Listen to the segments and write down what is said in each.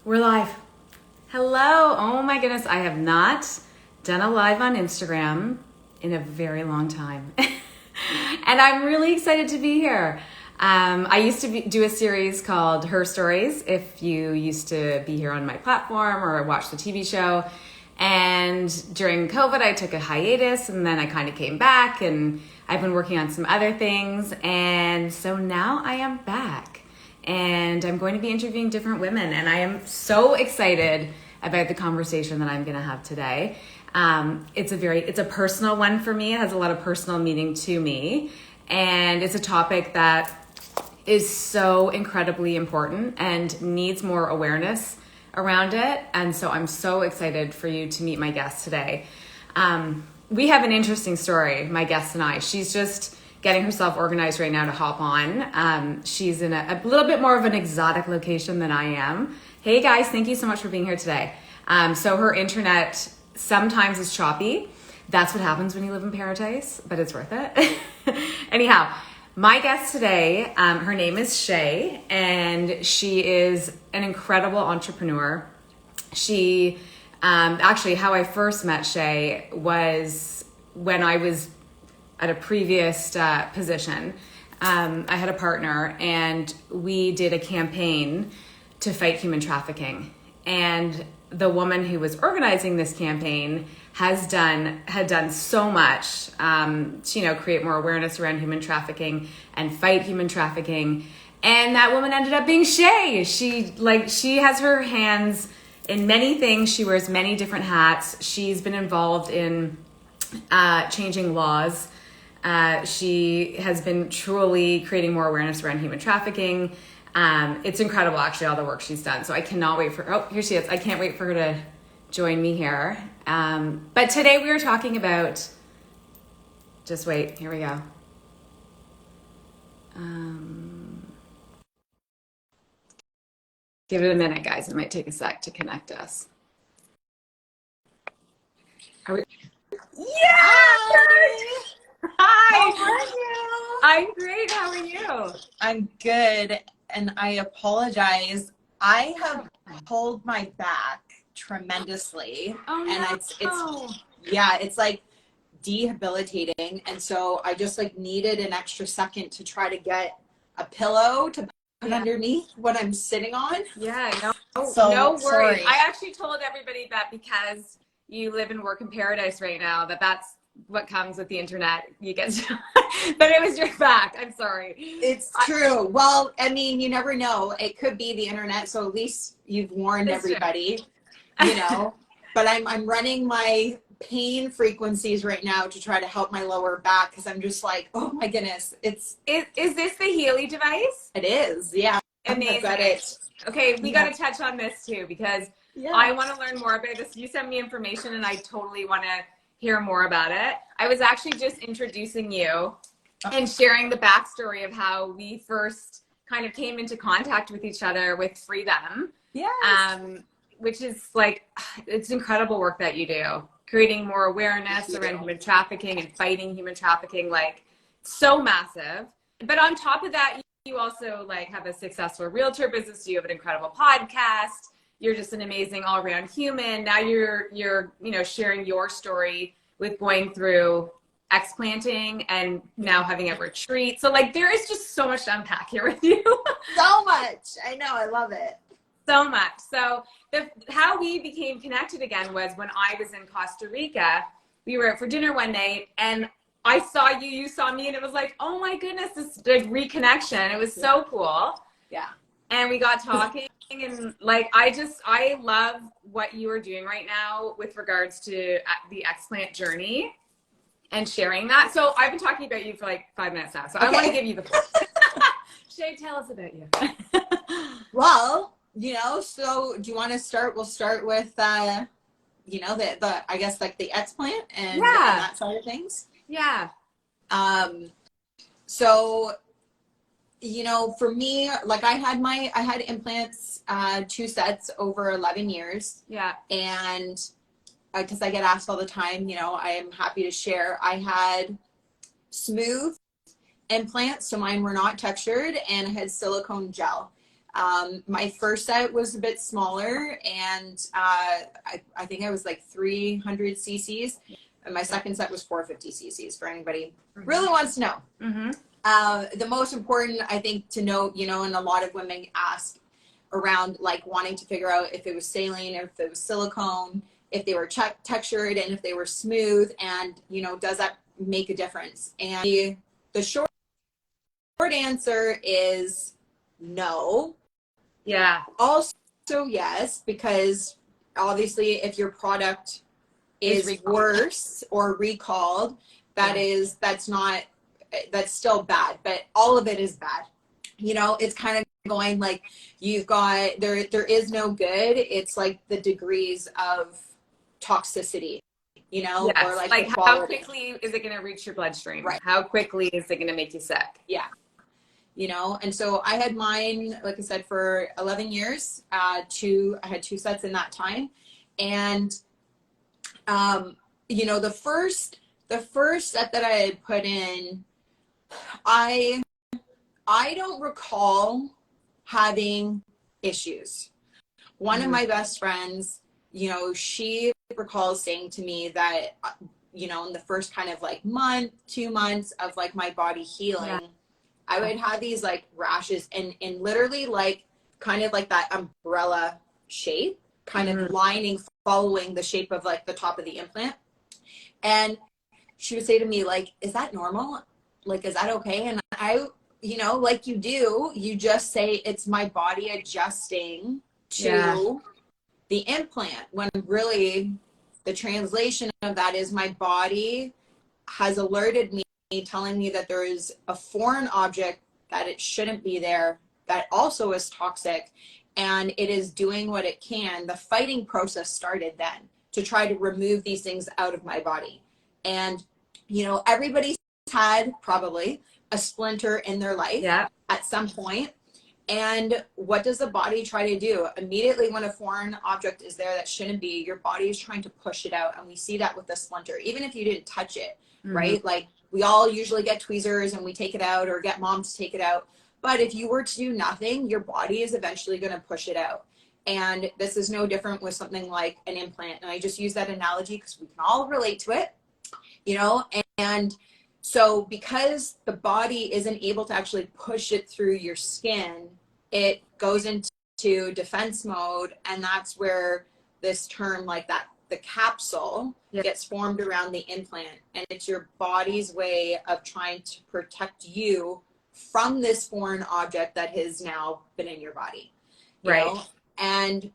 We're live. Hello. Oh my goodness. I have not done a live on Instagram in a very long time. And I'm really excited to be here. I used to do a series called Her Stories, if you used to be here on my platform or watch the TV show. And during COVID, I took a hiatus and then I kind of came back and I've been working on some other things. And so now I am back. And I'm going to be interviewing different women, and I am so excited about the conversation that I'm going to have today. It's a personal one for me. It has a lot of personal meaning to me, and it's a topic that is so incredibly important and needs more awareness around it. And so I'm so excited for you to meet my guest today. We have an interesting story, my guest and I. She's just getting herself organized right now to hop on. She's in a little bit more of an exotic location than I am. Hey guys, thank you so much for being here today. So her internet sometimes is choppy. That's what happens when you live in paradise, but it's worth it. Anyhow, my guest today, her name is Shay, and she is an incredible entrepreneur. She, actually how I first met Shay was when I was at a previous position. I had a partner and we did a campaign to fight human trafficking. And the woman who was organizing this campaign had done so much to, create more awareness around human trafficking and fight human trafficking. And that woman ended up being Shay. She has her hands in many things. She wears many different hats. She's been involved in changing laws. She has been truly creating more awareness around human trafficking. It's incredible, actually, all the work she's done. So I cannot wait here she is. I can't wait for her to join me here. But today we are talking about, just wait, here we go. Give it a minute, guys. It might take a sec to connect us. Are we? Yeah! Hi. How are you? I'm great. How are you? I'm good, and I apologize. I have pulled my back tremendously, and it's like debilitating, and so I just needed an extra second to try to get a pillow to put underneath what I'm sitting on. Yeah, no worries. Sorry. I actually told everybody that because you live and work in paradise right now, that's what comes with the internet. You get but it was your back. I'm sorry. It's true. Well, I mean, you never know. It could be the internet, so at least you've warned everybody, But I'm running my pain frequencies right now to try to help my lower back because I'm just like, oh my goodness. Is this the Healy device? It is, yeah. Amazing. Got it. Okay, we got to touch on this too because I want to learn more about this. You sent me information and I totally want to hear more about it. I was actually just introducing you and sharing the backstory of how we first kind of came into contact with each other with Free Them. Yes. Which is it's incredible work that you do, creating more awareness around human trafficking and fighting human trafficking, so massive. But on top of that, you also have a successful realtor business. You have an incredible podcast. You're just an amazing all-around human. Now you're sharing your story with going through explanting and now having a retreat. So there is just so much to unpack here with you. So much. I know. I love it. So much. So how we became connected again was when I was in Costa Rica. We were out for dinner one night and I saw you, you saw me, and it was oh my goodness, this reconnection. It was so cool. Yeah. And we got talking. And I love what you are doing right now with regards to the Explant journey and sharing that. So I've been talking about you for 5 minutes now. So I want to give you the floor. Shay, tell us about you. Well, so do you want to start? We'll start with, I guess the Explant and that side of things. Yeah. So, for me, I had implants, 2 sets over 11 years. Yeah. And because I get asked all the time, I am happy to share. I had smooth implants, so mine were not textured, and I had silicone gel. My first set was a bit smaller, and I think I was like 300 cc's, and my second set was 450 cc's for anybody really wants to know. The most important, I think, to note, you know, and a lot of women ask around like wanting to figure out if it was saline, if it was silicone, if they were textured, and if they were smooth, and, you know, does that make a difference? And the short answer is no. Yeah. Also, yes, because obviously if your product is worse or recalled, that's still bad, but all of it is bad. You know, it's kind of going like you've got, there is no good. It's like the degrees of toxicity, you know, yes. or like how quickly is it going to reach your bloodstream? Right. How quickly is it going to make you sick? Yeah. You know, and so I had mine, like I said, for 11 years, I had 2 sets in that time. And, you know, the first set that I had put in, I don't recall having issues. One of my best friends, you know, she recalls saying to me that, you know, in the first kind of like month, 2 months of like my body healing, I would have these like rashes and literally like kind of like that umbrella shape, kind of lining, following the shape of like the top of the implant. And she would say to me, like, is that normal? Like, is that okay? And I, you know, like you do, you just say it's my body adjusting to the implant, when really the translation of that is my body has alerted me, telling me that there is a foreign object, that it shouldn't be there, that also is toxic, and it is doing what it can. The fighting process started then to try to remove these things out of my body. And, you know, everybody's had probably a splinter in their life at some point. And what does the body try to do? Immediately when a foreign object is there that shouldn't be, your body is trying to push it out. And we see that with the splinter, even if you didn't touch it, right? Like, we all usually get tweezers and we take it out, or get mom to take it out. But if you were to do nothing, your body is eventually going to push it out. And this is no different with something like an implant. And I just use that analogy because we can all relate to it, you know? And so because the body isn't able to actually push it through your skin, it goes into defense mode. And that's where this term like that, the capsule gets formed around the implant, and it's your body's way of trying to protect you from this foreign object that has now been in your body. You know? And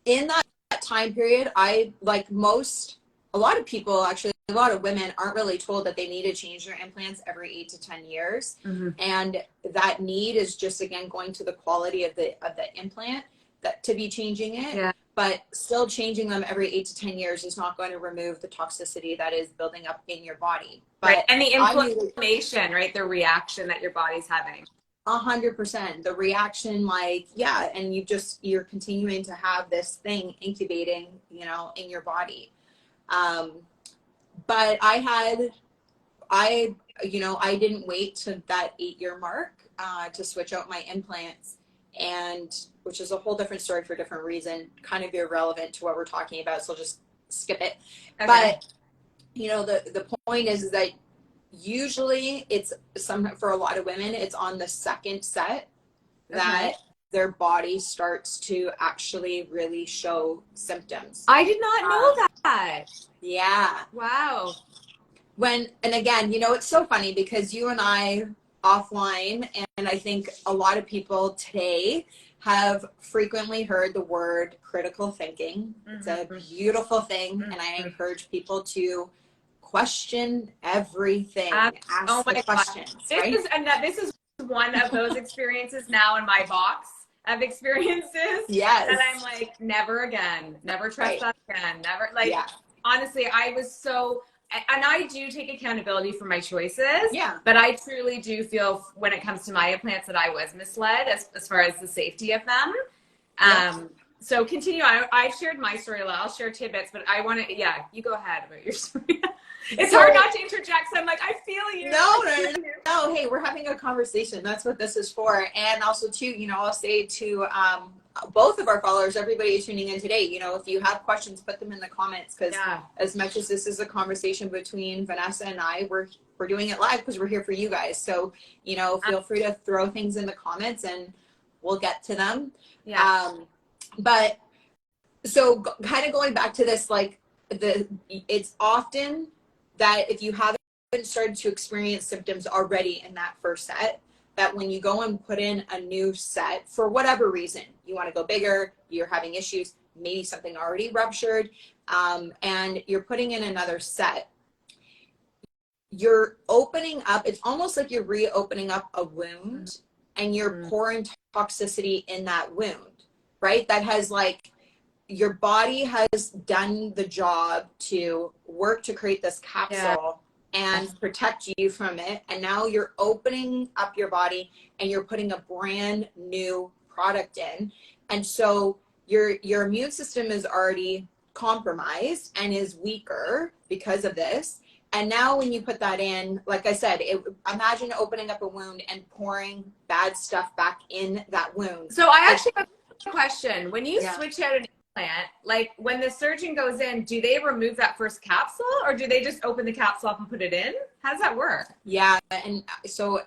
in that time period, I, like a lot of people, actually a lot of women, aren't really told that they need to change their implants every 8 to 10 years. And that need is just, again, going to the quality of the implant, that to be changing it. But still changing them every 8 to 10 years is not going to remove the toxicity that is building up in your body. But and the inflammation, right? The reaction that your body's having. 100%. The reaction, like, and you're continuing to have this thing incubating, you know, in your body. But I didn't wait to that 8-year mark to switch out my implants, and which is a whole different story for a different reason, kind of irrelevant to what we're talking about, so I'll just skip it. But you know, the point is that usually it's for a lot of women, it's on the second set that their body starts to actually really show symptoms. I did not know that. Yeah. Wow. And again, you know, it's so funny because you and I offline, and I think a lot of people today have frequently heard the word critical thinking. It's a beautiful thing, and I encourage people to question everything. Ask the questions. This is one of those experiences now in my box of experiences. Yes. And I'm like, never again, never trust that again, never. Like, honestly, I was so, and I do take accountability for my choices. Yeah. But I truly do feel when it comes to my implants that I was misled as far as the safety of them. So continue. I've shared my story a lot. I'll share tidbits, but I want to, you go ahead about your story. It's hard not to interject. So I'm like, I feel you. No. Hey, we're having a conversation. That's what this is for. And also too, you know, I'll say to both of our followers, everybody tuning in today, you know, if you have questions, put them in the comments, because as much as this is a conversation between Vanessa and I, we're doing it live because we're here for you guys. So, you know, feel free to throw things in the comments and we'll get to them. But so kind of going back to this, like it's often that if you haven't started to experience symptoms already in that first set, that when you go and put in a new set for whatever reason, you want to go bigger, you're having issues, maybe something already ruptured, and you're putting in another set, you're opening up, it's almost like you're reopening up a wound and you're pouring toxicity in that wound, right? That has like, your body has done the job to work to create this capsule and protect you from it. And now you're opening up your body and you're putting a brand new product in. And so your immune system is already compromised and is weaker because of this. And now when you put that in, like I said, imagine opening up a wound and pouring bad stuff back in that wound. So I actually have a question. When you switch out an implant, like when the surgeon goes in, do they remove that first capsule or do they just open the capsule up and put it in? How does that work? Yeah, and so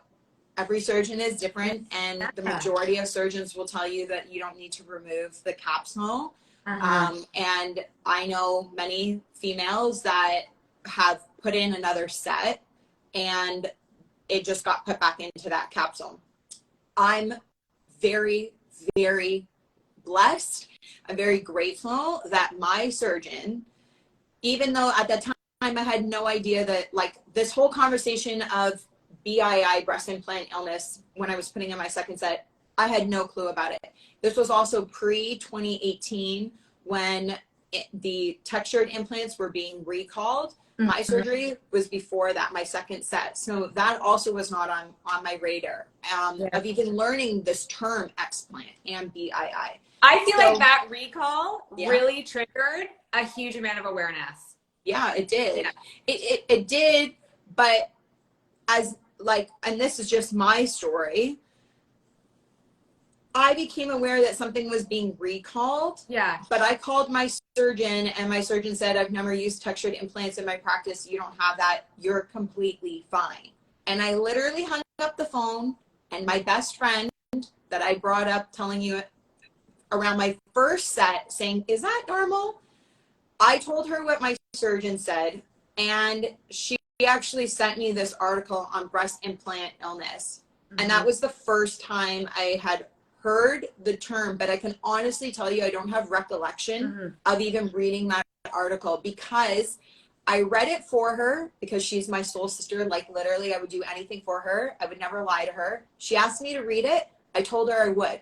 every surgeon is different, and the majority of surgeons will tell you that you don't need to remove the capsule. And I know many females that have put in another set and it just got put back into that capsule. I'm very, very blessed. I'm very grateful that my surgeon, even though at that time I had no idea that, like, this whole conversation of BII, breast implant illness, when I was putting in my second set, I had no clue about it. This was also pre-2018 when the textured implants were being recalled. My surgery was before that, my second set. So that also was not on my radar of even learning this term explant and BII. I feel like that recall really triggered a huge amount of awareness. Yeah, it did. It did, but as like, and this is just my story, I became aware that something was being recalled. But I called my surgeon and my surgeon said, I've never used textured implants in my practice. You don't have that. You're completely fine. And I literally hung up the phone, and my best friend that I brought up telling you around my first set saying, is that normal? I told her what my surgeon said, and she actually sent me this article on breast implant illness. And that was the first time I had heard the term, but I can honestly tell you I don't have recollection of even reading that article, because I read it for her because she's my soul sister. Like, literally, I would do anything for her. I would never lie to her. She asked me to read it. I told her I would.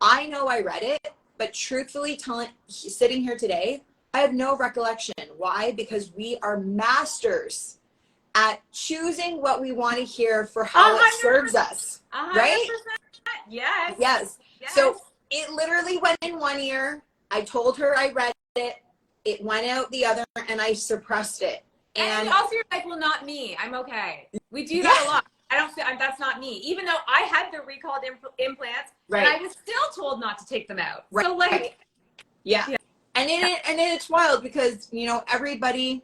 I know I read it, but truthfully, sitting here today, I have no recollection. Why? Because we are masters at choosing what we want to hear for how 100%. It serves us. 100%. Right? Yes. So it literally went in one ear. I told her I read it. It went out the other, and I suppressed it. And also you're like, well, not me. I'm okay. We do that a lot. I don't feel that's not me. Even though I had the recalled implants, and I was still told not to take them out. So like, and it's wild because, you know, everybody,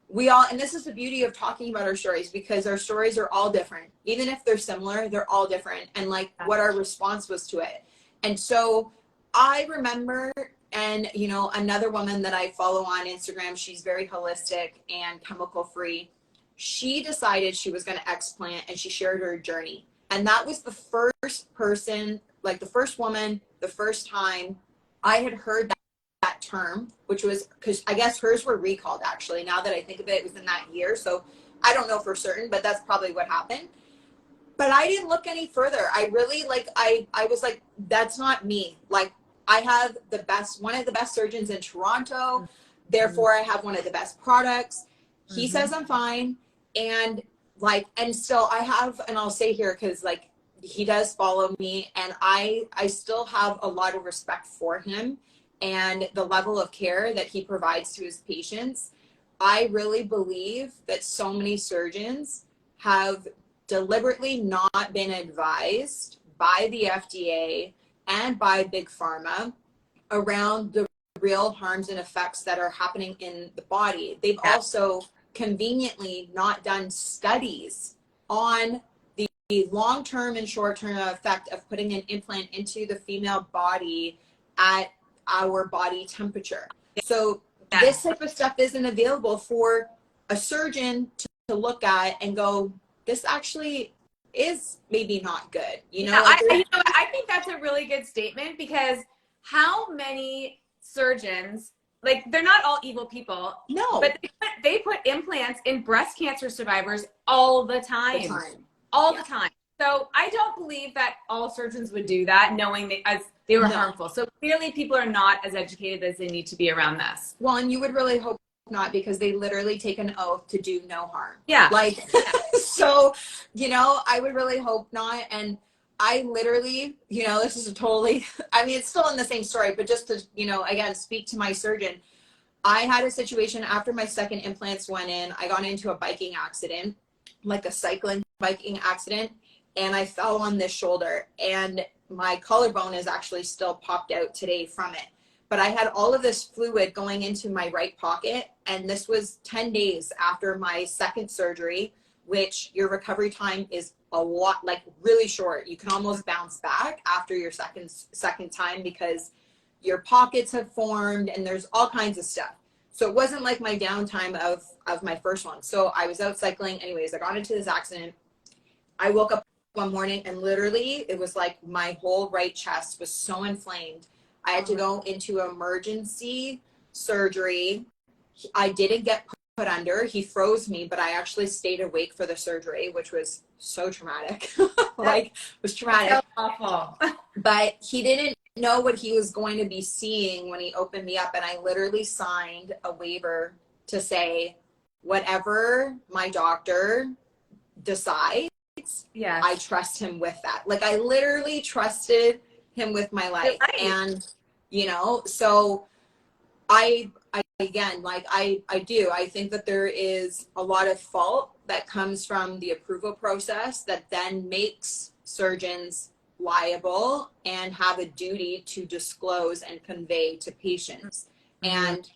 we all, and this is the beauty of talking about our stories, because our stories are all different. Even if they're similar, they're all different. And like what our response was to it. And so I remember, and you know, another woman that I follow on Instagram, she's very holistic and chemical free. She decided she was going to explant, and she shared her journey. And that was the first person, like the first woman, the first time I had heard that term, which was because I guess hers were recalled actually. Now that I think of it, it was in that year. So I don't know for certain, but that's probably what happened. But I didn't look any further. I really I was like, that's not me. Like, I have one of the best surgeons in Toronto. Therefore, I have one of the best products. He says I'm fine. And still I have, and I'll say here, cause like he does follow me, and I still have a lot of respect for him and the level of care that he provides to his patients. I really believe that so many surgeons have deliberately not been advised by the FDA and by Big Pharma around the real harms and effects that are happening in the body. They've also conveniently not done studies on the long-term and short-term effect of putting an implant into the female body at our body temperature. So this type of stuff isn't available for a surgeon to look at and go, this actually is maybe not good. I think that's a really good statement, because how many surgeons, like, they're not all evil people. No. But they put implants in breast cancer survivors all the time. The time. So I don't believe that all surgeons would do that, knowing as they were harmful. So clearly people are not as educated as they need to be around this. Well, and you would really hope not, because they literally take an oath to do no harm. Yeah. Like, so, I would really hope not. And I literally, this is it's still in the same story, but just to, again, speak to my surgeon, I had a situation after my second implants went in. I got into a biking accident, like a cycling biking accident, and I fell on this shoulder, and my collarbone is actually still popped out today from it. But I had all of this fluid going into my right pocket, and this was 10 days after my second surgery, which your recovery time is a lot, like really short. You can almost bounce back after your second time, because your pockets have formed and there's all kinds of stuff. So it wasn't like my downtime of my first one. So I was out cycling. Anyways, I got into this accident. I woke up one morning and literally it was like my whole right chest was so inflamed. I had to go into emergency surgery. I didn't get put under. He froze me, but I actually stayed awake for the surgery, which was so traumatic. It was traumatic. That's awful. But he didn't know what he was going to be seeing when he opened me up. And I literally signed a waiver to say, whatever my doctor decides, I trust him with that. Like, I literally trusted him with my life. And, so I think that there is a lot of fault that comes from the approval process that then makes surgeons liable and have a duty to disclose and convey to patients. And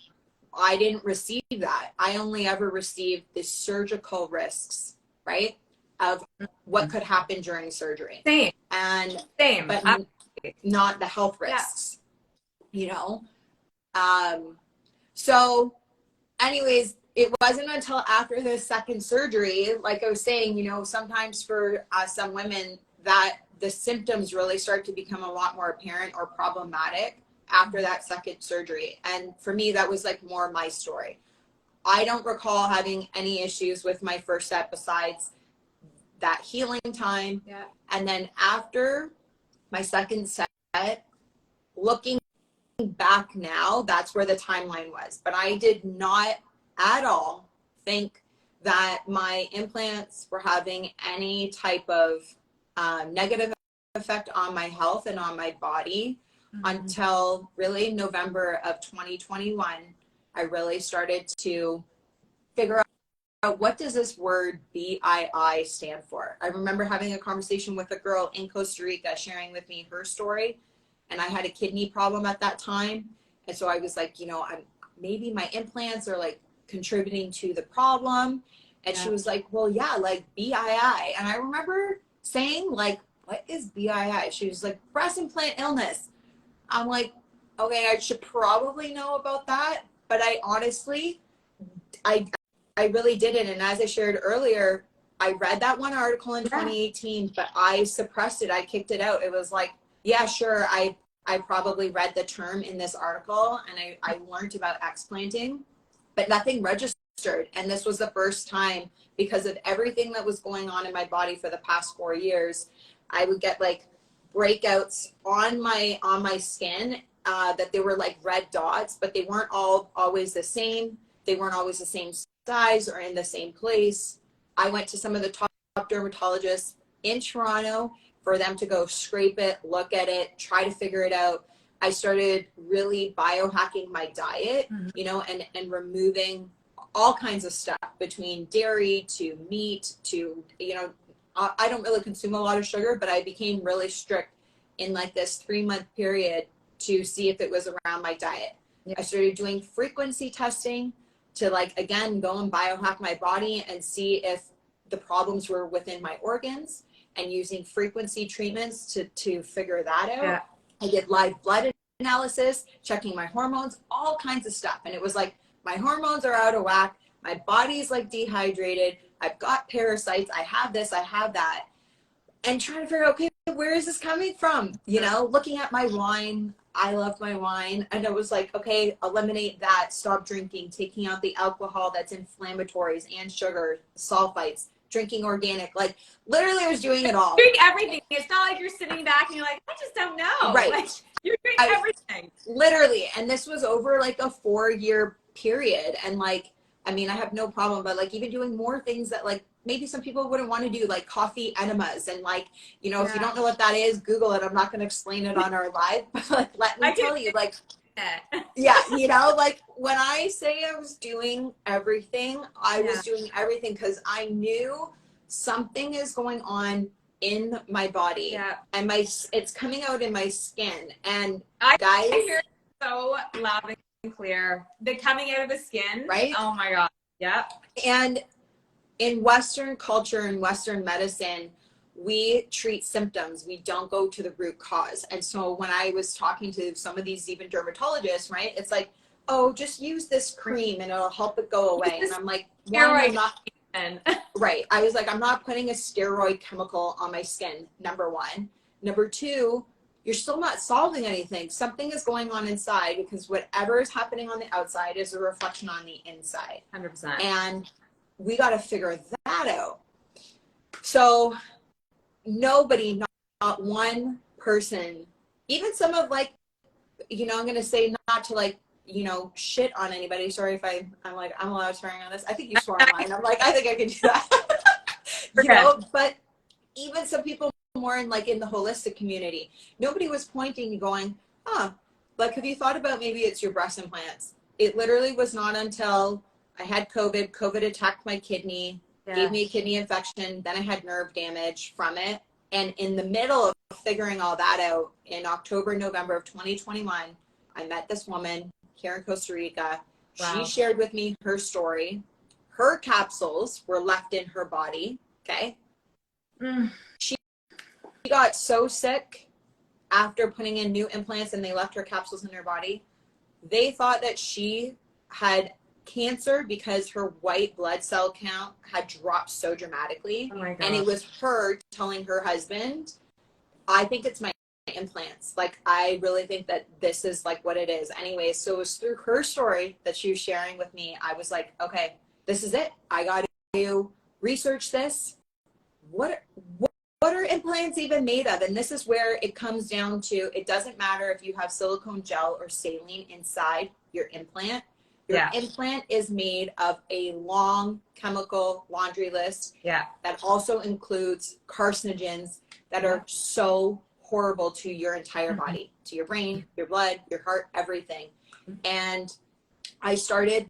I didn't receive that. I only ever received the surgical risks, right, of what could happen during surgery. But not the health risks, So anyways, it wasn't until after the second surgery, like I was saying, sometimes for some women that the symptoms really start to become a lot more apparent or problematic after that second surgery. And for me, that was like more my story. I don't recall having any issues with my first set besides that healing time. And then after my second set, looking back now, that's where the timeline was. But I did not at all think that my implants were having any type of negative effect on my health and on my body until really November of 2021. I really started to figure out, what does this word BII stand for? I remember having a conversation with a girl in Costa Rica sharing with me her story, and I had a kidney problem at that time. And so I was like, maybe my implants are like contributing to the problem. And she was like, well, yeah, like BII. And I remember saying, like, what is BII? She was like, breast implant illness. I'm like, okay, I should probably know about that. But I honestly, I really didn't. And as I shared earlier, I read that one article in 2018, but I suppressed it. I kicked it out. It was like, yeah, sure. I probably read the term in this article and I learned about explanting, but nothing registered. And this was the first time, because of everything that was going on in my body for the past 4 years, I would get like breakouts on my skin that they were like red dots, but they weren't always the same. They weren't always the same size or in the same place. I went to some of the top dermatologists in Toronto for them to go scrape it, look at it, try to figure it out. I started really biohacking my diet, and removing all kinds of stuff, between dairy to meat to, you know, I don't really consume a lot of sugar, but I became really strict in like this 3-month period to see if it was around my diet. Yeah. I started doing frequency testing to, like, again, go and biohack my body and see if the problems were within my organs, and using frequency treatments to figure that out. Yeah. I did live blood analysis, checking my hormones, all kinds of stuff. And it was like, my hormones are out of whack. My body's like dehydrated. I've got parasites. I have this, I have that. And trying to figure out, okay, where is this coming from? You know, looking at my wine. I love my wine. And it was like, okay, eliminate that, stop drinking, taking out the alcohol that's inflammatories and sugar, sulfites, drinking organic. Like, literally I was doing it all. Doing everything. It's not like you're sitting back and you're like, I just don't know. Right. Like, you're doing everything. Literally. And this was over like a 4-year period. And like, I mean, I have no problem, but like even doing more things that like maybe some people wouldn't want to do, like coffee enemas. And like, you know, if you don't know what that is, Google it. I'm not going to explain it on our live, but like, let me tell you, like, yeah, you know, like when I say I was doing everything, I was doing everything because I knew something is going on in my body, and it's coming out in my skin. And I hear it so loud and clear. The coming out of the skin, right? Oh my god, yeah. And in Western culture and Western medicine, we treat symptoms. We don't go to the root cause. And so when I was talking to some of these even dermatologists, right, it's like, oh, just use this cream and it'll help it go away. And I'm like, I'm not. Right. I was like, I'm not putting a steroid chemical on my skin, number one. Number two, you're still not solving anything. Something is going on inside, because whatever is happening on the outside is a reflection on the inside. 100%. And we got to figure that out. So nobody, not one person, even some of like, you know, I'm going to say not to like, you know, shit on anybody. Sorry if I'm like, I'm allowed swearing on this. I think you swore on mine. I'm like, I think I can do that. You know, but even some people more in like in the holistic community, nobody was pointing and going, like, have you thought about maybe it's your breast implants? It literally was not until I had COVID attacked my kidney, gave me a kidney infection. Then I had nerve damage from it. And in the middle of figuring all that out, in October, November of 2021, I met this woman here in Costa Rica. Wow. She shared with me her story. Her capsules were left in her body. Okay. She got so sick after putting in new implants and they left her capsules in her body. They thought that she had cancer because her white blood cell count had dropped so dramatically. Oh my God. And it was her telling her husband, I think it's my implants. Like, I really think that this is like what it is. Anyway, so it was through her story that she was sharing with me. I was like, okay, this is it. I got to research this. What are implants even made of? And this is where it comes down to, it doesn't matter if you have silicone gel or saline inside your implant. Your implant is made of a long chemical laundry list that also includes carcinogens that are so horrible to your entire body, to your brain, your blood, your heart, everything. And I started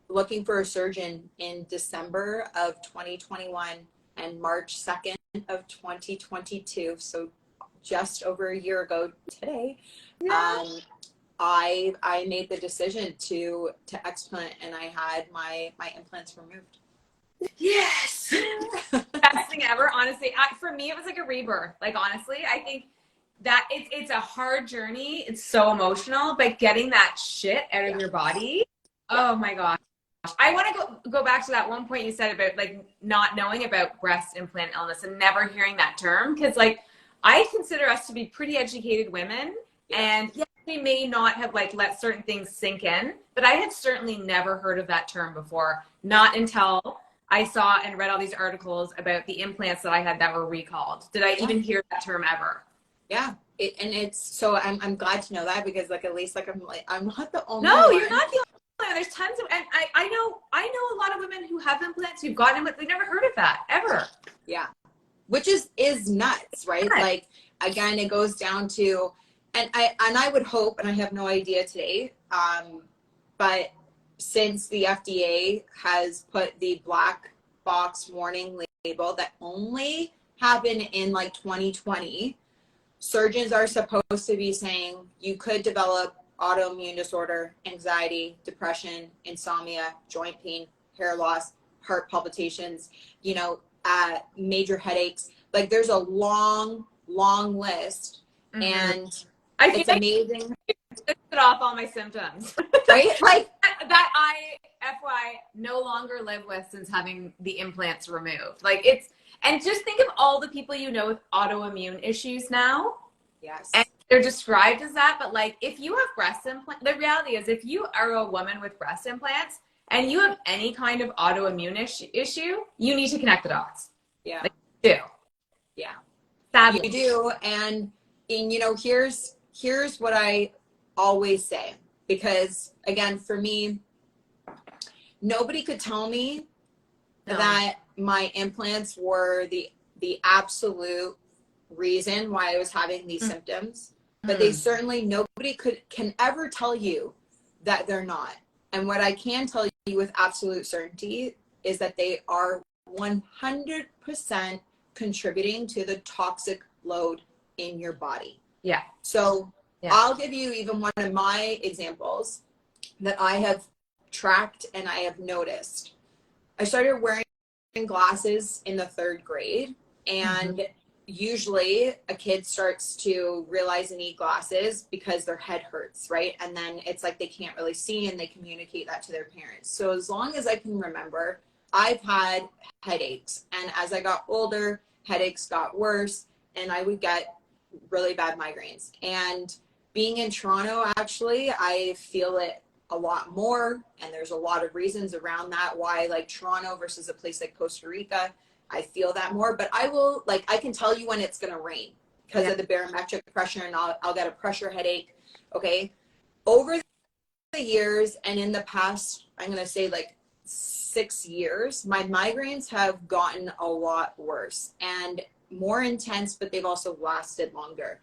looking for a surgeon in December of 2021 and March 2nd of 2022. So just over a year ago today, I made the decision to explant, and I had my implants removed. Yes. Best thing ever. Honestly, for me, it was like a rebirth. Like, honestly, I think that it's a hard journey. It's so emotional, but getting that shit out of your body. Oh my gosh. I want to go back to that one point you said about like not knowing about breast implant illness and never hearing that term. Cause like, I consider us to be pretty educated women, and we may not have like let certain things sink in, but I had certainly never heard of that term before. Not until I saw and read all these articles about the implants that I had that were recalled. Did I even hear that term ever? Yeah. And it's, so I'm glad to know that, because like, at least like, I'm not the only No, one. you're not the only one. There's tons of, and I know a lot of women who have implants who've gotten them, they've never heard of that ever. Yeah. Which is nuts, right? Yeah. Like, again, it goes down to, and I would hope, and I have no idea today, but since the FDA has put the black box warning label that only happened in like 2020, surgeons are supposed to be saying you could develop autoimmune disorder, anxiety, depression, insomnia, joint pain, hair loss, heart palpitations, you know, major headaches. Like there's a long list. Mm-hmm. And I feel it's amazing. Listed off all my symptoms. Right? Like that I, FY, no longer live with since having the implants removed. Like it's, and just think of all the people you know with autoimmune issues now. yes. And they're described as that, but like if you have breast implants, the reality is if you are a woman with breast implants and you have any kind of autoimmune issue, you need to connect the dots. Yeah. Like, you do. Yeah. Sadly. You do. And you know, here's what I always say, because again, for me, nobody could tell me that my implants were the absolute reason why I was having these symptoms, but they certainly, nobody can ever tell you that they're not. And what I can tell you with absolute certainty is that they are 100% contributing to the toxic load in your body. Yeah. So I'll give you even one of my examples that I have tracked and I have noticed. I started wearing glasses in the 3rd grade, and usually a kid starts to realize they need glasses because their head hurts, right? And then it's like they can't really see, and they communicate that to their parents. So as long as I can remember, I've had headaches, and as I got older, headaches got worse, and I would get really bad migraines. And being in Toronto, actually, I feel it a lot more, and there's a lot of reasons around that why, like Toronto versus a place like Costa Rica, I feel that more. But I will, like, I can tell you when it's going to rain because of the barometric pressure, and I'll get a pressure headache. Okay. Over the years, and in the past, I'm going to say like 6 years, my migraines have gotten a lot worse and more intense, but they've also lasted longer.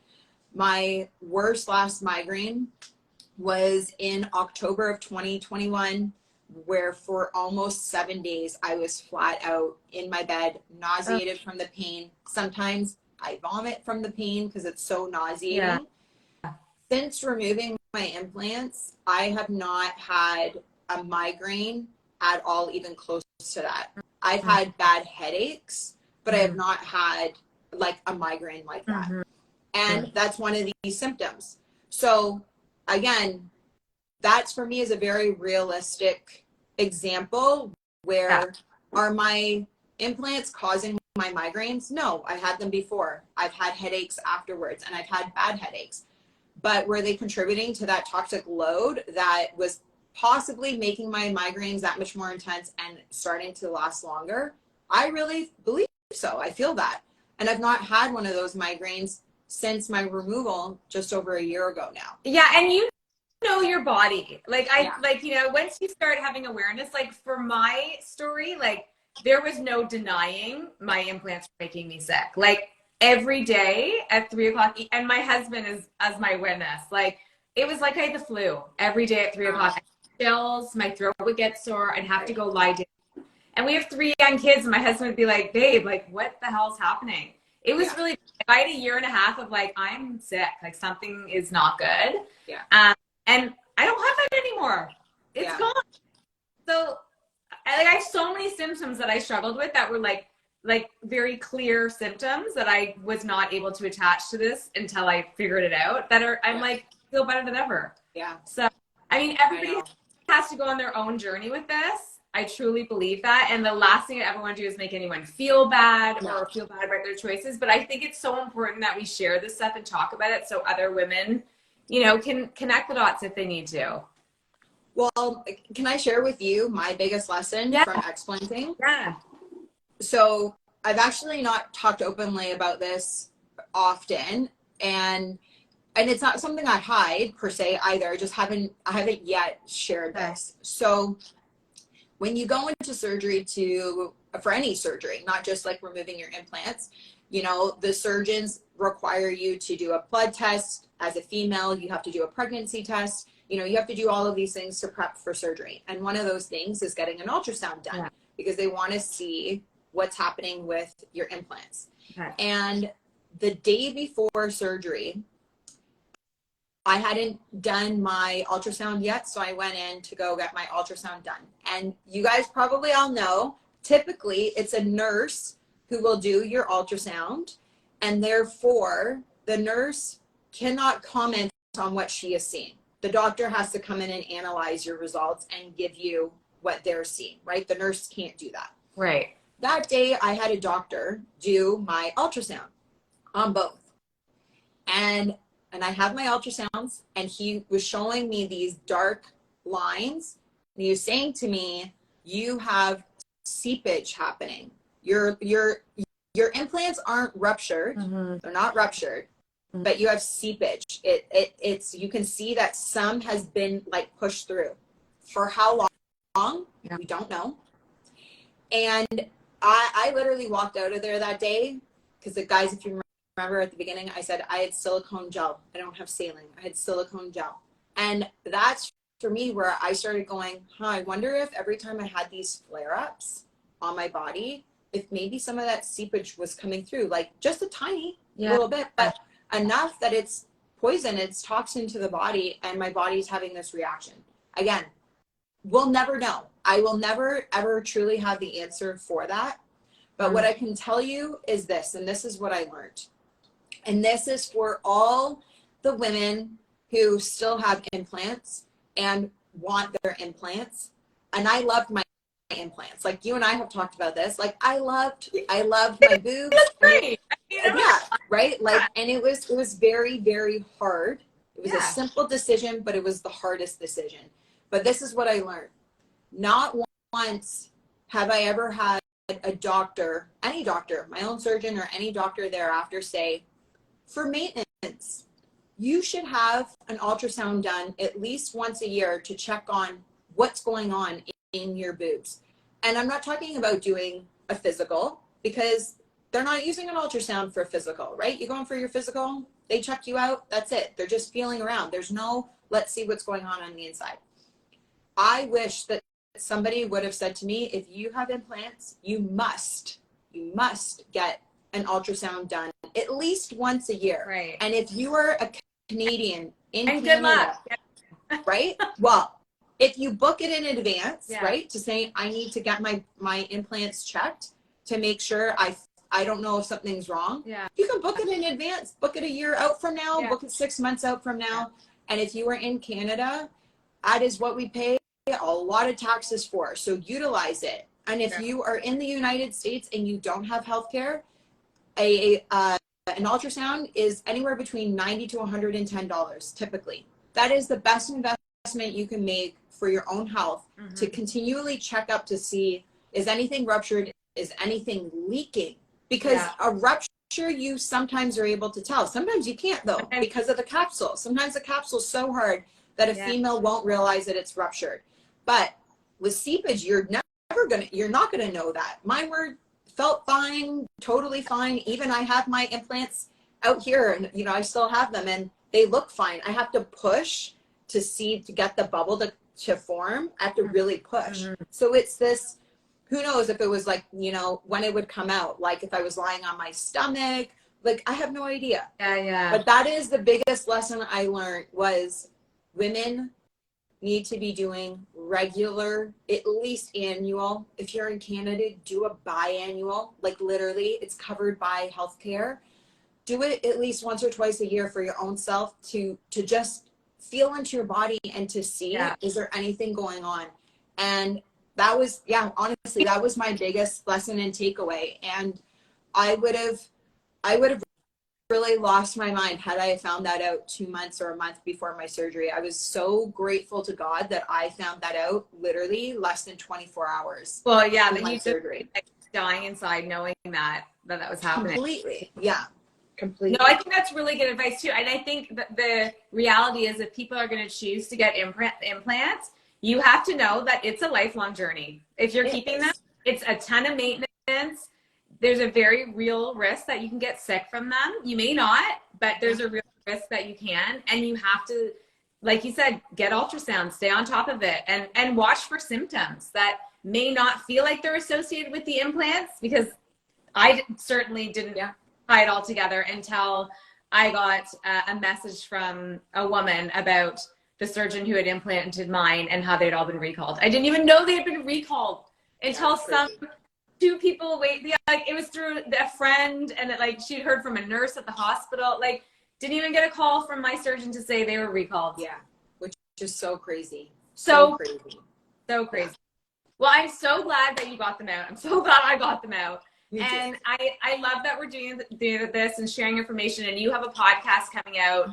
My worst last migraine was in October of 2021, where for almost 7 days I was flat out in my bed, nauseated from the pain. Sometimes I vomit from the pain because it's so nauseating. Yeah. Since removing my implants, I have not had a migraine at all, even close to that. I've had bad headaches, but I have not had like a migraine like that. And that's one of these symptoms. So again, that's for me is a very realistic example where are my implants causing my migraines? No, I had them before. I've had headaches afterwards, and I've had bad headaches. But were they contributing to that toxic load that was possibly making my migraines that much more intense and starting to last longer? I really believe so. I feel that. And I've not had one of those migraines since my removal just over a year ago now. Yeah, and you know your body. Like like, you know, once you start having awareness, like for my story, like there was no denying my implants were making me sick. Like every day at 3 o'clock, and my husband is as my witness. Like it was like I had the flu every day at 3 o'clock. Chills, my throat would get sore. I'd have to go lie down. And we have 3 young kids, and my husband would be like, "Babe, like what the hell's happening?" It was really, I had a year and a half of like, I'm sick, like something is not good. Yeah. And I don't have that anymore. It's gone. So I have so many symptoms that I struggled with that were like very clear symptoms that I was not able to attach to this until I figured it out, that are, I'm like, feel better than ever. Yeah. So, I mean, everybody has to go on their own journey with this. I truly believe that. And the last thing I ever want to do is make anyone feel bad or feel bad about their choices. But I think it's so important that we share this stuff and talk about it so other women, you know, can connect the dots if they need to. Well, can I share with you my biggest lesson from explanting? Yeah. So I've actually not talked openly about this often, and it's not something I hide per se either. I haven't yet shared this. So when you go into surgery for any surgery, not just like removing your implants, you know, the surgeons require you to do a blood test. As a female, you have to do a pregnancy test. you know, you have to do all of these things to prep for surgery. And one of those things is getting an ultrasound done because they want to see what's happening with your implants. Okay. And the day before surgery, I hadn't done my ultrasound yet, so I went in to go get my ultrasound done. And you guys probably all know, typically it's a nurse who will do your ultrasound, and therefore the nurse cannot comment on what she is seeing. The doctor has to come in and analyze your results and give you what they're seeing, right? The nurse can't do that. Right. That day I had a doctor do my ultrasound on both. And I have my ultrasounds, and he was showing me these dark lines. And he was saying to me, you have seepage happening. Your implants aren't ruptured. Mm-hmm. They're not ruptured, but you have seepage. It's you can see that some has been like pushed through. For how long? We don't know. And I literally walked out of there that day because the guys, if you remember at the beginning, I said I had silicone gel. I don't have saline. I had silicone gel. And that's for me where I started going, I wonder if every time I had these flare-ups on my body, if maybe some of that seepage was coming through, like just a tiny little bit, but enough that it's poison, it's toxin to the body, and my body's having this reaction. Again, we'll never know. I will never, ever truly have the answer for that. But what I can tell you is this, and this is what I learned. And this is for all the women who still have implants and want their implants. And I loved my implants. Like you and I have talked about this. Like I loved my boobs. That's great. Yeah, right? Like, and it was very, very hard. It was a simple decision, but it was the hardest decision. But this is what I learned. Not once have I ever had a doctor, any doctor, my own surgeon or any doctor thereafter say, for maintenance, you should have an ultrasound done at least once a year to check on what's going on in your boobs. And I'm not talking about doing a physical because they're not using an ultrasound for a physical, right? You go in for your physical, they check you out, that's it. They're just feeling around. There's no, let's see what's going on the inside. I wish that somebody would have said to me, if you have implants, you must get an ultrasound done at least once a year. Right. And if you are a Canadian in and Canada, good luck. right? Well, if you book it in advance, Yeah. right, to say I need to get my implants checked to make sure I don't know if something's wrong. Yeah. You can book it in advance. Book it a year out from now. Yeah. Book it 6 months out from now. And if you are in Canada, that is what we pay a lot of taxes for. So utilize it. And if you are in the United States and you don't have healthcare, an ultrasound is anywhere between $90 to $110 typically. That is the best investment you can make for your own health, to continually check up to see, is anything ruptured? Is anything leaking? Because a rupture you sometimes are able to tell. Sometimes you can't though, because of the capsule. Sometimes the capsule's so hard that a female won't realize that it's ruptured. But with seepage, you're not gonna know that. Mine felt fine, totally fine. Even I have my implants out here and I still have them and they look fine. I have to push to get the bubble to form. I have to really push. So it's this, who knows if it was like, when it would come out, like if I was lying on my stomach, like I have no idea. But that is the biggest lesson I learned, was women need to be doing regular, at least annual. If you're in Canada, do a biannual, like literally it's covered by healthcare. Do it at least once or twice a year for your own self to just feel into your body and to see, is there anything going on? And that was, honestly, that was my biggest lesson and takeaway. And I would have really lost my mind had I found that out 2 months or a month before my surgery. I was so grateful to God that I found that out literally less than 24 hours. Well, yeah, then my you surgery. Just dying inside knowing that was happening. Completely, completely. No, I think that's really good advice too. And I think that the reality is, if people are going to choose to get implants, you have to know that it's a lifelong journey. If you're keeping them, it's a ton of maintenance. There's a very real risk that you can get sick from them. You may not, but there's a real risk that you can. And you have to like you said, get ultrasound, stay on top of it, and watch for symptoms that may not feel like they're associated with the implants, because I certainly didn't tie it all together until I got a message from a woman about the surgeon who had implanted mine and how they'd all been recalled. I didn't even know they had been recalled until two people like it was through a friend, and like she'd heard from a nurse at the hospital. Like, didn't even get a call from my surgeon to say they were recalled. Yeah, which is so crazy. So crazy. So crazy. Well, I'm so glad that you got them out. I'm so glad I got them out. And I love that we're doing this and sharing information, and you have a podcast coming out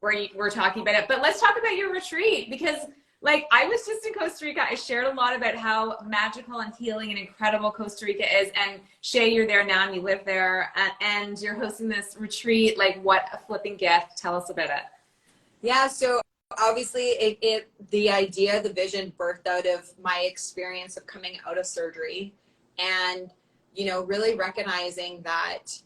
where we're talking about it. But let's talk about your retreat, because like I was just in Costa Rica. I shared a lot about how magical and healing and incredible Costa Rica is. And Shay, you're there now and you live there, and you're hosting this retreat. Like, what a flipping gift. Tell us about it. Yeah, so obviously the idea, the vision birthed out of my experience of coming out of surgery, and you know, really recognizing that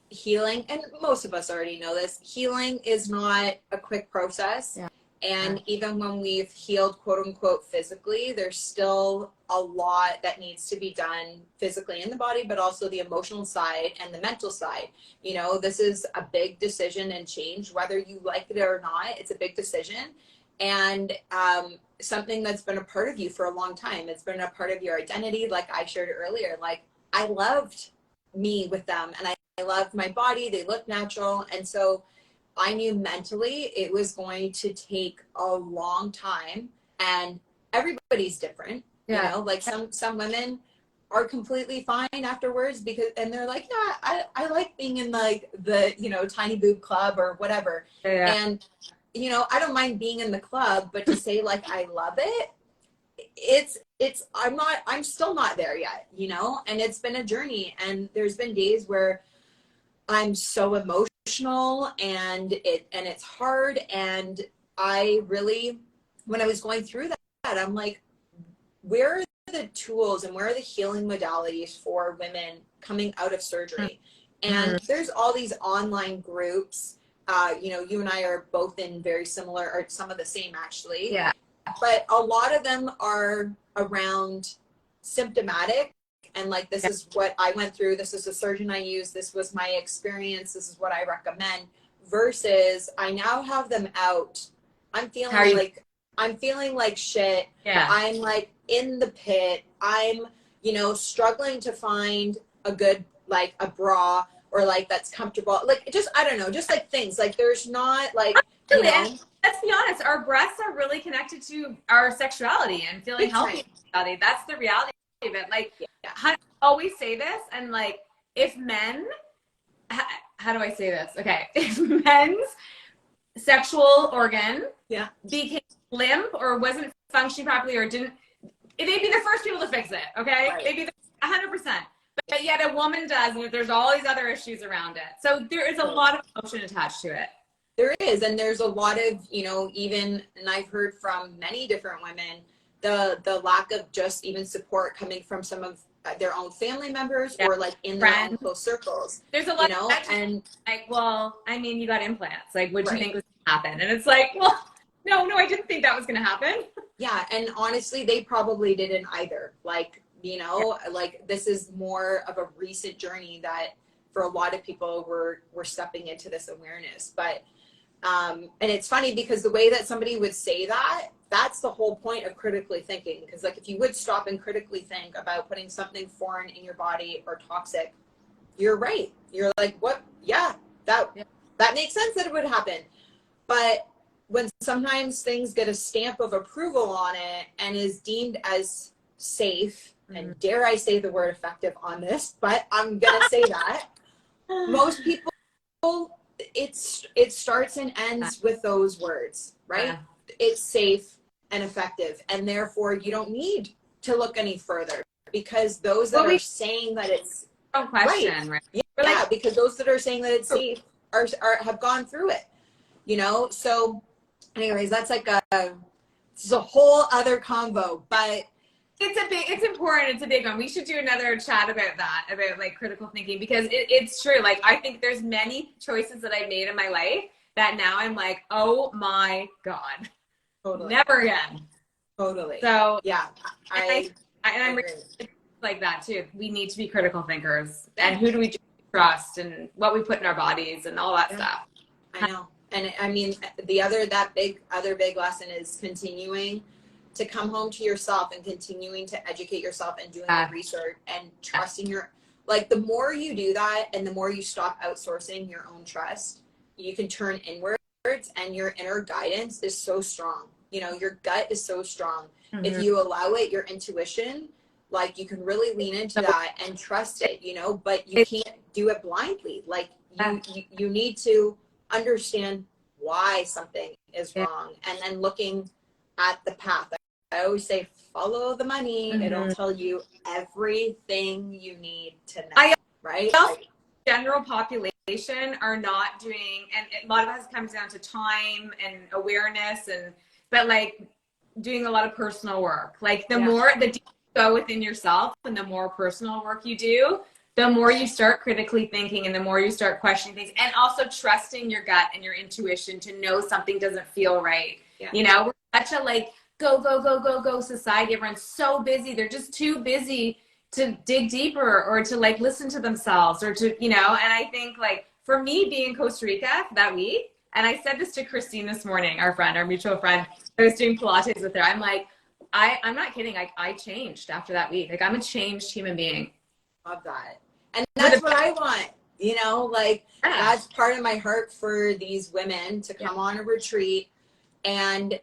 healing, and most of us already know this, healing is not a quick process. Yeah. And even when we've healed, quote unquote, physically, there's still a lot that needs to be done physically in the body, but also the emotional side and the mental side. You know, this is a big decision and change, whether you like it or not. It's a big decision, and something that's been a part of you for a long time. It's been a part of your identity. Like I shared earlier, like I loved me with them, and I loved my body. They looked natural. And so I knew mentally it was going to take a long time, and everybody's different. You know, like some women are completely fine afterwards because, and they're like, yeah, I like being in like the, you know, tiny boob club or whatever. And, you know, I don't mind being in the club, but to say like, I love it, I'm still not there yet, you know, and it's been a journey, and there's been days where I'm so emotional and it's hard. And I really, when I was going through that, I'm like, where are the tools and where are the healing modalities for women coming out of surgery? And there's all these online groups. You know, you and I are both in very similar, or some of the same actually. Yeah. But a lot of them are around symptomatic, and like, this is what I went through. This is the surgeon I used. This was my experience. This is what I recommend. Versus, I now have them out. I'm feeling like shit. Yeah. I'm like in the pit. I'm, you know, struggling to find a good, like a bra or like that's comfortable. Like, just, I don't know, just like things like there's not like, you know. Let's be honest, our breasts are really connected to our sexuality and feeling healthy. That's the reality of it. Like, I always say this, and like, if men, how do I say this? Okay. If men's sexual organ became limp or wasn't functioning properly or didn't, they'd be the first people to fix it. Okay. Right. They'd be 100%. But yet a woman does, and there's all these other issues around it. So there is a lot of emotion attached to it. There is, and there's a lot of, you know, even, and I've heard from many different women, the lack of just even support coming from some of their own family members or like in their own close circles. There's a lot, you know, and like, well, I mean, you got implants. Like, what do you think was going to happen? And it's like, well, no, I didn't think that was going to happen. Yeah, and honestly, they probably didn't either. Like, you know, like this is more of a recent journey that for a lot of people we're stepping into this awareness. But and it's funny because the way that somebody would say that, that's the whole point of critically thinking. Because like, if you would stop and critically think about putting something foreign in your body or toxic, you're right. You're like, what? Yeah, that makes sense that it would happen. But when sometimes things get a stamp of approval on it and is deemed as safe, and dare I say the word effective on this, but I'm gonna say that most people, it starts and ends with those words, right? It's safe and effective, and therefore you don't need to look any further, because those that are saying that it's right? Yeah, because those that are saying that it's safe are have gone through it, you know. So anyways, that's like it's a whole other combo, but it's important. It's a big one. We should do another chat about that, about like critical thinking, because it's true. Like, I think there's many choices that I made in my life that now I'm like, oh my God, Totally. never again. Totally. So yeah, and I'm agree. like that too. We need to be critical thinkers, and who do we trust, and what we put in our bodies, and all that stuff. I know. And I mean, the other big lesson is continuing to come home to yourself and continuing to educate yourself and doing the research and trusting your, like, the more you do that and the more you stop outsourcing your own trust, you can turn inwards, and your inner guidance is so strong. You know, your gut is so strong. Mm-hmm. If you allow it, your intuition, like, you can really lean into that and trust it, you know, but you can't do it blindly. Like, you need to understand why something is wrong, and then looking at the path. I always say, follow the money. Mm-hmm. It'll tell you everything you need to know, right? General population are not doing, and a lot of us comes down to time and awareness, but like doing a lot of personal work. Like the deeper you go within yourself and the more personal work you do, the more you start critically thinking and the more you start questioning things, and also trusting your gut and your intuition to know something doesn't feel right. You know, we're such a like go society. Everyone's so busy. They're just too busy to dig deeper or to like listen to themselves or to, you know, and I think like for me being in Costa Rica that week, and I said this to Christine this morning, our mutual friend, I was doing Pilates with her. I'm like, I'm not kidding. Like I changed after that week. Like I'm a changed human being. Love that. And that's what I want, you know, like that's part of my heart for these women to come on a retreat. And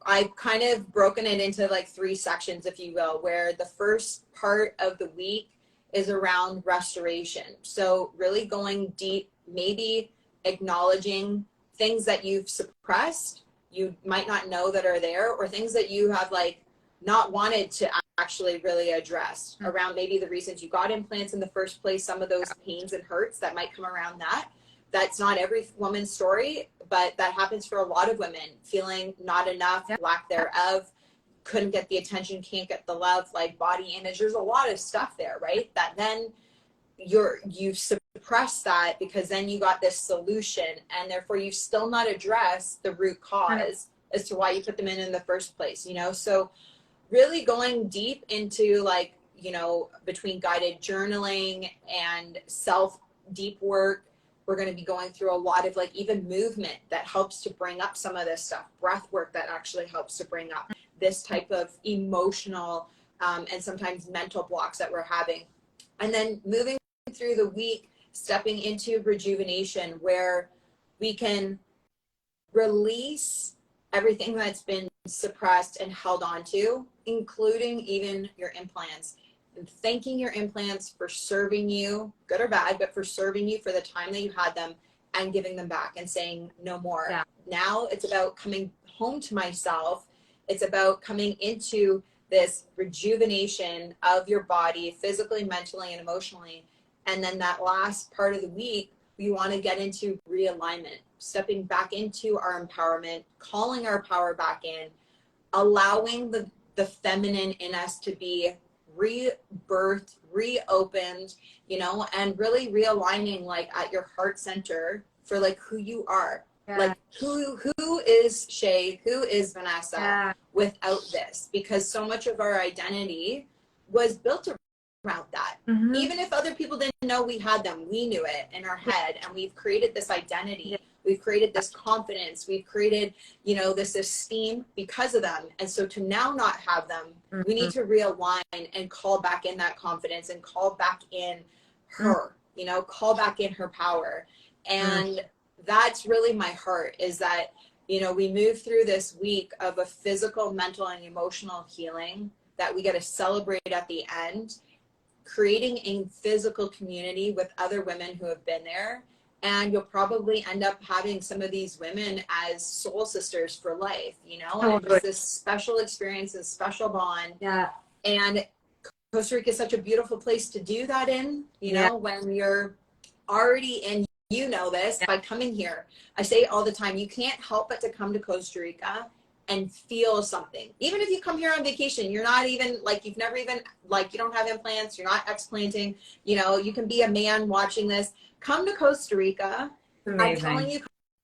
I've kind of broken it into like 3 sections, if you will, where the first part of the week is around restoration. So really going deep, maybe acknowledging things that you've suppressed, you might not know that are there, or things that you have like not wanted to actually really address around maybe the reasons you got implants in the first place, some of those pains and hurts that might come around that. That's not every woman's story, but that happens for a lot of women, feeling not enough, lack thereof, couldn't get the attention, can't get the love, like body image. There's a lot of stuff there, right? That then you suppress that because then you got this solution, and therefore you've still not addressed the root cause as to why you put them in the first place, you know? So really going deep into like, you know, between guided journaling and self deep work, we're going to be going through a lot of like even movement that helps to bring up some of this stuff, breath work that actually helps to bring up this type of emotional and sometimes mental blocks that we're having. And then moving through the week, stepping into rejuvenation, where we can release everything that's been suppressed and held on to, including even your implants. And thanking your implants for serving you, good or bad, but for serving you for the time that you had them, and giving them back and saying no more. Yeah. Now it's about coming home to myself. It's about coming into this rejuvenation of your body, physically, mentally, and emotionally. And then that last part of the week, we want to get into realignment, stepping back into our empowerment, calling our power back in, allowing the feminine in us to be rebirthed, reopened, you know, and really realigning like at your heart center for like who you are. Yeah. Like who is Shay, who is Vanessa without this? Because so much of our identity was built around that. Mm-hmm. Even if other people didn't know we had them, we knew it in our head, and we've created this identity. Yeah. We've created this confidence. We've created, you know, this esteem because of them. And so to now not have them, we need to realign and call back in that confidence and call back in her, you know, call back in her power. And that's really my heart, is that, you know, we move through this week of a physical, mental, and emotional healing that we get to celebrate at the end, creating a physical community with other women who have been there. And you'll probably end up having some of these women as soul sisters for life, you know, and just this special experience and special bond. Yeah. And Costa Rica is such a beautiful place to do that in, you know, when you're already in, you know this, by coming here. I say it all the time, you can't help but to come to Costa Rica and feel something. Even if you come here on vacation, you're not even like, you've never even, like, you don't have implants, you're not explanting, you know, you can be a man watching this. Come to Costa Rica. Amazing. I'm telling you,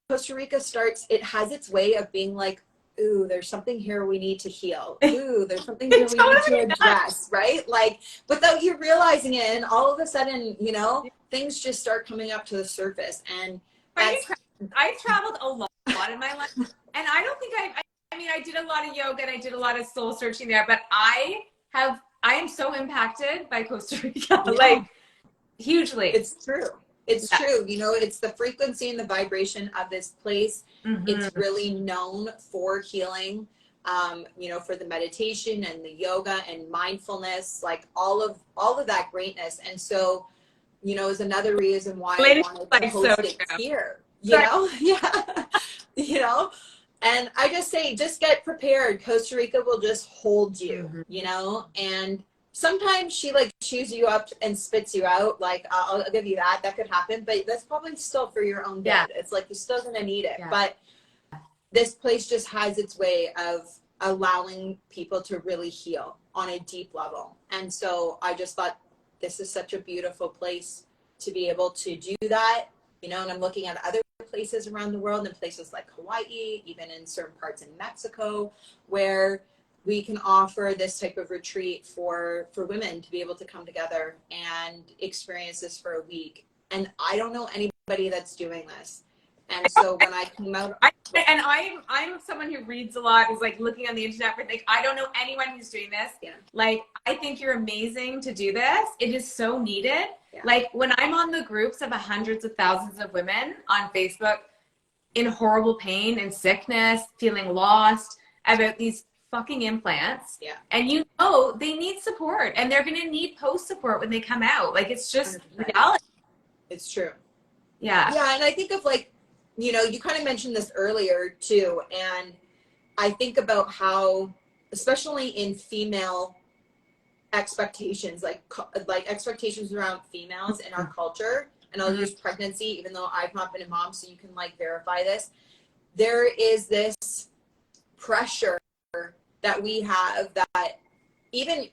Costa Rica starts, it has its way of being like, ooh, there's something here we need to heal. Ooh, there's something here we need to address, right? Like, without you realizing it, and all of a sudden, you know, things just start coming up to the surface. And I've traveled a lot in my life, and I don't think I mean, I did a lot of yoga and I did a lot of soul searching there, but I am so impacted by Costa Rica, like hugely. It's true. It's true. You know, it's the frequency and the vibration of this place. It's really known for healing, you know, for the meditation and the yoga and mindfulness, like all of that greatness. And so, you know, is another reason why I wanted to host it here, you know? Yeah. You know? And I just say, just get prepared. Costa Rica will just hold you, you know? And sometimes she like chews you up and spits you out. Like, I'll give you that. That could happen. But that's probably still for your own good. It's like, you're still going to need it. But this place just has its way of allowing people to really heal on a deep level. And so I just thought this is such a beautiful place to be able to do that, you know, and I'm looking at other places around the world, in places like Hawaii, even in certain parts in Mexico, where we can offer this type of retreat for women to be able to come together and experience this for a week. And I don't know anybody that's doing this. And so when I came out, I'm someone who reads a lot, is like looking on the internet for things. I don't know anyone who's doing this. Like, I think you're amazing to do this. It is so needed. Like, when I'm on the groups of hundreds of thousands of women on Facebook in horrible pain and sickness, feeling lost about these fucking implants. And you know, they need support, and they're going to need post support when they come out. Like, it's just reality. It's true. Yeah. And I think of, like, you know, you kind of mentioned this earlier too. And I think about how, especially in female expectations, like expectations around females in our culture, and I'll use pregnancy, even though I've not been a mom, so you can like verify this. There is this pressure that we have that even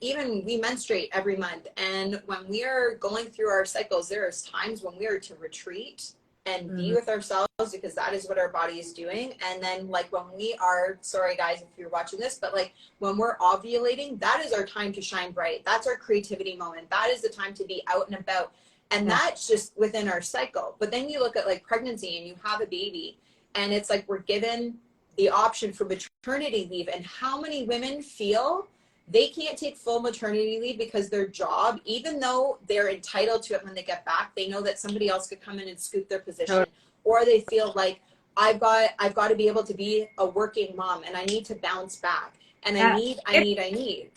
we menstruate every month. And when we are going through our cycles, there is times when we are to retreat and be with ourselves, because that is what our body is doing. And then like when we are, sorry guys if you're watching this, but like when we're ovulating, that is our time to shine bright. That's our creativity moment. That is the time to be out and about. And that's just within our cycle. But then you look at like pregnancy and you have a baby, and it's like we're given the option for maternity leave. And how many women feel they can't take full maternity leave because their job, even though they're entitled to it when they get back, they know that somebody else could come in and scoop their position. Or they feel like I've got to be able to be a working mom, and I need to bounce back, and I need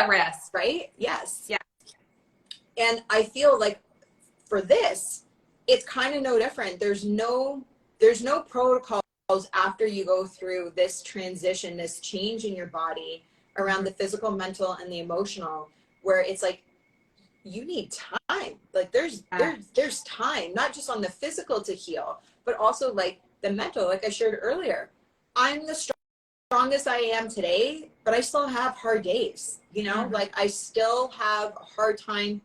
rest, right? Yes. And I feel like for this, it's kind of no different. There's no protocols after you go through this transition, this change in your body around the physical, mental, and the emotional, where it's like you need time. Like there's time, not just on the physical to heal, but also like the mental. Like I shared earlier, I'm the strongest I am today, but I still have hard days, you know. Like I still have a hard time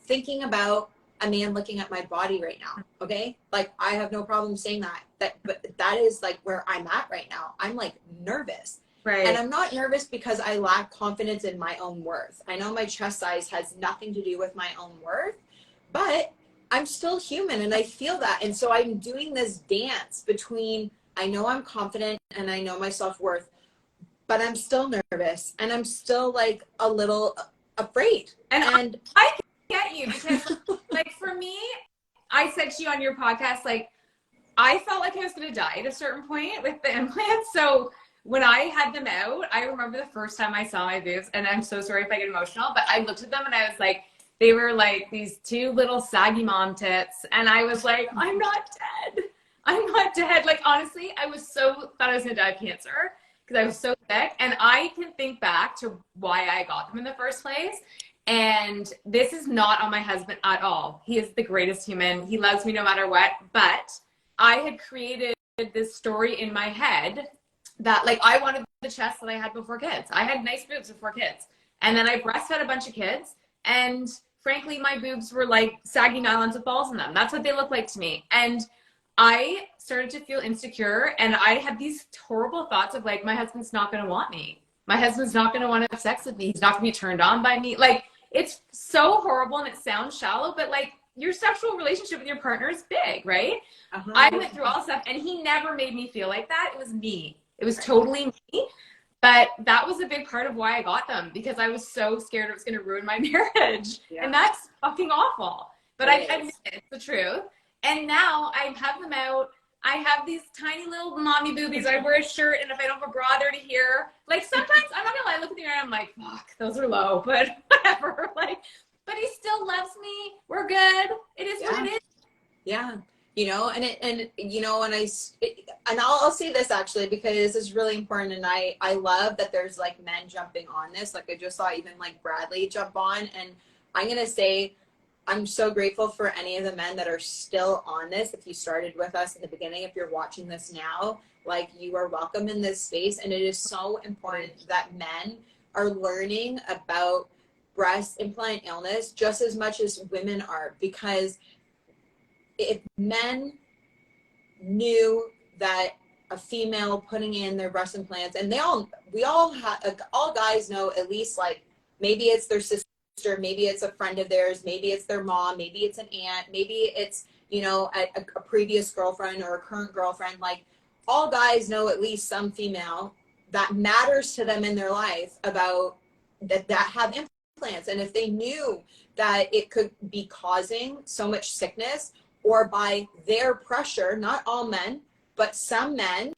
thinking about a man looking at my body right now. Okay, like I have no problem saying that, but that is like where I'm at right now. I'm like nervous. And I'm not nervous because I lack confidence in my own worth. I know my chest size has nothing to do with my own worth, but I'm still human and I feel that. And so I'm doing this dance between, I know I'm confident and I know my self-worth, but I'm still nervous and I'm still like a little afraid. And I get you, because like for me, I said to you on your podcast, like I felt like I was going to die at a certain point with the implants. So when I had them out, I remember the first time I saw my boobs, and I'm so sorry if I get emotional, but I looked at them and I was like, they were like these two little saggy mom tits. And I was like, I'm not dead. I'm not dead. Like, honestly, I was thought I was going to die of cancer because I was so sick. And I can think back to why I got them in the first place. And this is not on my husband at all. He is the greatest human. He loves me no matter what. But I had created this story in my head that like I wanted the chest that I had before kids. I had nice boobs before kids. And then I breastfed a bunch of kids. And frankly, my boobs were like saggy nylons with balls in them. That's what they look like to me. And I started to feel insecure, and I had these horrible thoughts of like, my husband's not going to want me. My husband's not going to want to have sex with me. He's not going to be turned on by me. Like, it's so horrible and it sounds shallow, but like, your sexual relationship with your partner is big, right? I went through all this stuff, and he never made me feel like that. It was me. It was totally me. But that was a big part of why I got them, because I was so scared it was going to ruin my marriage. Yeah. And that's fucking awful. But I admit it's the truth. And now I have them out. I have these tiny little mommy boobies. I wear a shirt, and if I don't have a bra there to here, like sometimes, I'm not gonna lie, I look at the mirror and I'm like, fuck, those are low, but whatever. Like, but he still loves me. We're good. It is what it is. Yeah. You know, and you know, and I'll say this actually, because it's really important. And I love that there's like men jumping on this. Like I just saw even like Bradley jump on, and I'm going to say, I'm so grateful for any of the men that are still on this. If you started with us in the beginning, if you're watching this now, like you are welcome in this space. And it is so important that men are learning about breast implant illness just as much as women are, because if men knew that a female putting in their breast implants, and we all guys know at least, like, maybe it's their sister, maybe it's a friend of theirs, maybe it's their mom, maybe it's an aunt, maybe it's, you know, a previous girlfriend or a current girlfriend. Like, all guys know at least some female that matters to them in their life about that have implants. And if they knew that it could be causing so much sickness, or by their pressure, not all men, but some men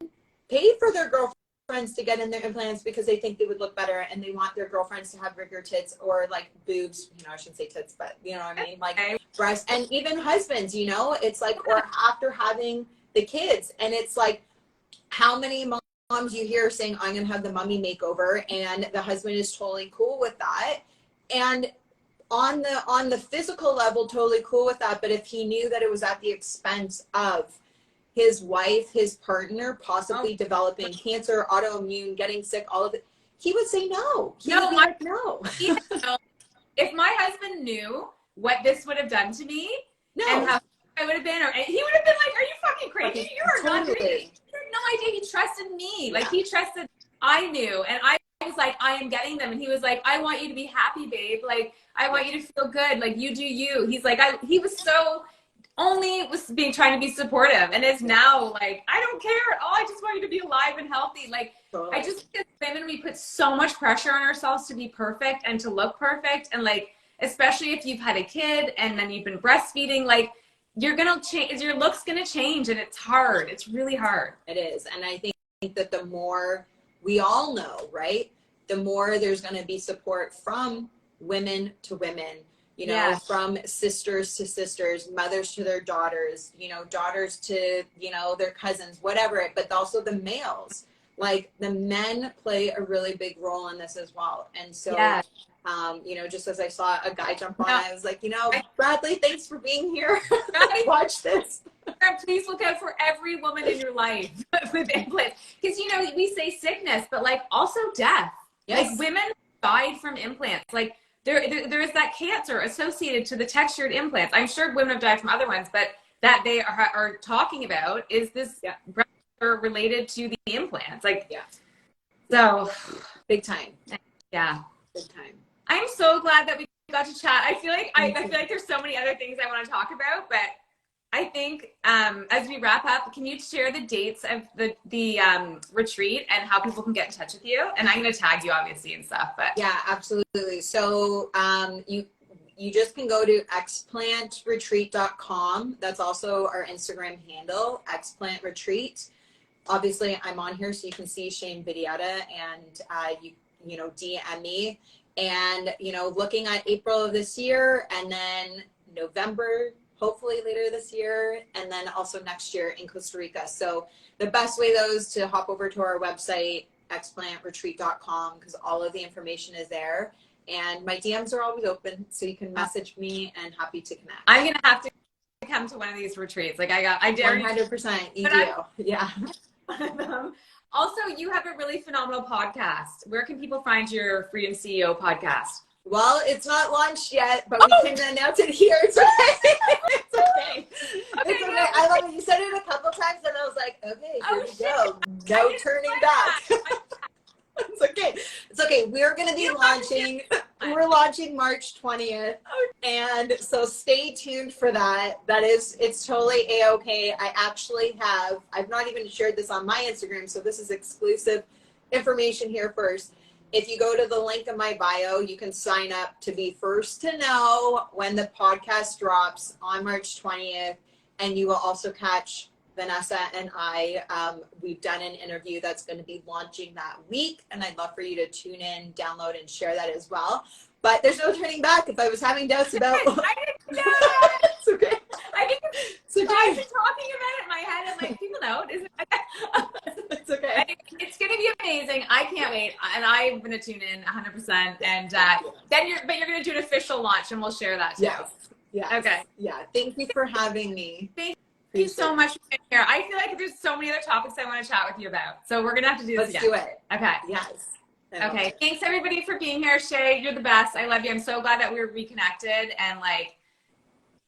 pay for their girlfriends to get in their implants because they think they would look better, and they want their girlfriends to have bigger tits or like boobs. You know, I shouldn't say tits, but you know what I mean? Like breasts, and even husbands, you know, it's like, or after having the kids. And it's like, how many moms you hear saying, I'm going to have the mummy makeover, and the husband is totally cool with that. And on the physical level, totally cool with that. But if he knew that it was at the expense of his wife, his partner, possibly developing cancer, autoimmune, getting sick, all of it, he would say no. He would be like, no. If my husband knew what this would have done to me, and how I would have been, or he would have been like, are you fucking crazy? You are not doing this. You have no idea. He trusted me. Like, he trusted, I knew. And I was like, I am getting them. And he was like, I want you to be happy, babe. Like, I want you to feel good. Like, you do you. He's like, he was so only was trying to be supportive, and is now like, I don't care at all. I just want you to be alive and healthy. Like, I just think as women, we put so much pressure on ourselves to be perfect and to look perfect. And like, especially if you've had a kid and then you've been breastfeeding, like, you're going to change, your look's going to change, and it's hard. It's really hard. It is. And I think that the more we all know, right, the more there's going to be support from women to women, you know, from sisters to sisters, mothers to their daughters, you know, daughters to, you know, their cousins, whatever, but also the males. Like, the men play a really big role in this as well. And so, you know, just as I saw a guy jump on, I was like, you know, Bradley, thanks for being here. Watch this. Please look out for every woman in your life with implants. Because, you know, we say sickness, but like also death. Yes. Like, women died from implants. Like, there is that cancer associated to the textured implants. I'm sure women have died from other ones, but that they are talking about is this breast cancer related to the implants. Like, so big time. Yeah. Big time. I'm so glad that we got to chat. I feel like there's so many other things I want to talk about, but I think as we wrap up, can you share the dates of the retreat and how people can get in touch with you? And I'm going to tag you obviously and stuff. But yeah, absolutely. So you just can go to explantretreat.com. That's also our Instagram handle, Explant Retreat. Obviously, I'm on here, so you can see Shane Vidietta, and you know, DM me. And, you know, looking at April of this year, and then November, hopefully later this year, and then also next year in Costa Rica. So the best way, though, is to hop over to our website, explantretreat.com, because all of the information is there. And my DMs are always open, so you can message me, and happy to connect. I'm going to have to come to one of these retreats. Like, I dare 100%. You do. Yeah. Also, you have a really phenomenal podcast. Where can people find your Freedom CEO podcast? Well, it's not launched yet, but we can announce it here. It's okay. It's okay. It's okay. No. I love it. You said it a couple times, and I was like, okay, here we go. No turning back. It's okay. It's okay. We're going to be launching. We're launching March 20th. And so stay tuned for that. It's totally A-okay. I've not even shared this on my Instagram, so this is exclusive information here first. If you go to the link in my bio, you can sign up to be first to know when the podcast drops on March 20th. And you will also catch Vanessa and I. We've done an interview that's going to be launching that week. And I'd love for you to tune in, download, and share that as well. But there's no turning back. If I was having doubts about... I didn't know that. It's okay. I think It's okay. I've been talking about it in my head. I'm like, people know. It's okay. It's going to be amazing. I can't wait. And I'm going to tune in 100%. And then you're going to do an official launch, and we'll share that too. Yes. Yes. Okay. Yeah. Thank you for having me. Thank you so much for being here. I feel like there's so many other topics I want to chat with you about. So we're going to have to do this again. Let's do it. Okay. Yes. Okay. Thanks everybody for being here. Shay, you're the best. I love you. I'm so glad that we were reconnected and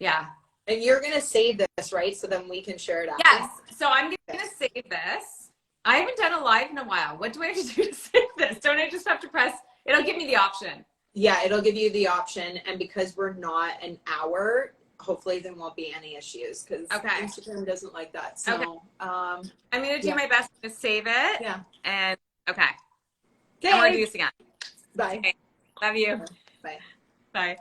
yeah. And you're going to save this, right? So then we can share it out. Yes. So I'm going to save this. I haven't done a live in a while. What do I have to do to save this? Don't I just have to press? It'll give me the option. Yeah, it'll give you the option. And because we're not an hour, hopefully there won't be any issues because Instagram doesn't like that. So I'm going to do my best to save it. Yeah. And okay. Okay. I want to do this again. Bye. Okay. Love you. Bye. Bye.